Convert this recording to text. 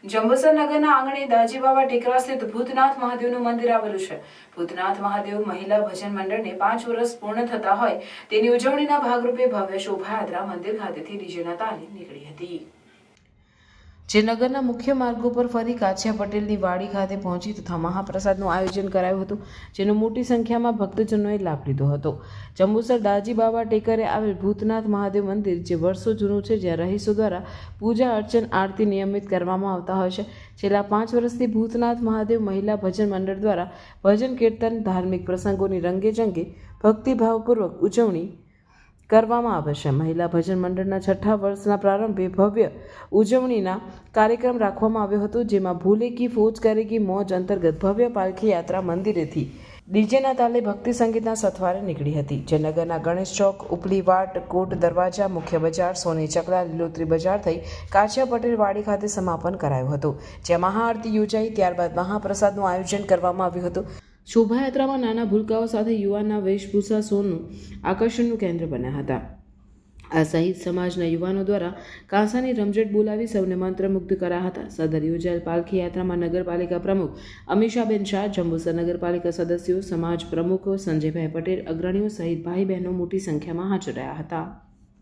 જંબુસર નગરના આંગણે દાજીબાવા ટેકરા સ્થિત ભૂતનાથ મહાદેવનું મંદિર આવેલું છે. ભૂતનાથ મહાદેવ મહિલા ભજન મંડળને 5 વર્ષ પૂર્ણ થતા હોય તેની ઉજવણીના ભાગરૂપે ભવ્ય શોભાયાત્રા મંદિર ખાતેથી ડીજેના તાલે નીકળી હતી. જે નગરના મુખ્ય માર્ગો પર ફરી કાછિયા પટેલની વાડી ખાતે પહોંચી તથા મહાપ્રસાદનું આયોજન કરાયું હતું, જેનો મોટી સંખ્યામાં ભક્તજનોએ લાભ લીધો હતો. જંબુસર દાજીબાવા ટેકરે આવેલ ભૂતનાથ મહાદેવ મંદિર જે વર્ષો જૂનું છે, જ્યાં રહીશો દ્વારા પૂજા અર્ચન આરતી નિયમિત કરવામાં આવતા હોય છે. છેલ્લા 5 વર્ષથી ભૂતનાથ મહાદેવ મહિલા ભજન મંડળ દ્વારા ભજન કીર્તન ધાર્મિક પ્રસંગોની રંગેચંગે ભક્તિભાવપૂર્વક ઉજવણી કરવામાં આવે છે. મહિલા ભજન મંડળના 6થા વર્ષના પ્રારંભે ભવ્ય ઉજવણીના કાર્યક્રમ રાખવામાં આવ્યો હતો, જેમાં ભૂલે કી ફોજ કરેગી મોજ અંતર્ગત ભવ્ય પાલખી યાત્રા મંદિરેથી ડીજેના તાલે ભક્તિ સંગીતના સથવારે નીકળી હતી. જે નગરના ગણેશ ચોક, ઉપલી વાટ, કોટ દરવાજા, મુખ્ય બજાર, સોની ચકલા, લીલોતરી બજાર થઈ કાછિયા પટેલ વાડી ખાતે સમાપન કરાયું હતું, જ્યાં મહાઆરતી યોજાઈ. ત્યારબાદ મહાપ્રસાદનું આયોજન કરવામાં આવ્યું હતું. શોભાયાત્રામાં નાના ભૂલકાઓ સાથે યુવાનના વેશભૂષા સોનું આકર્ષણનું કેન્દ્ર બન્યા હતા. આ સહિત સમાજના યુવાનો દ્વારા કાંસાની રમઝટ બોલાવી સૌને મંત્રમુગ્ધ કર્યા હતા. સદર યોજાયેલ પાલખી યાત્રામાં નગરપાલિકા પ્રમુખ અમીષાબેન શાહ, જંબુસર નગરપાલિકા સદસ્યો, સમાજ પ્રમુખો, સંજયભાઈ પટેલ, અગ્રણીઓ સહિત ભાઈ બહેનો મોટી સંખ્યામાં હાજર રહ્યા હતા.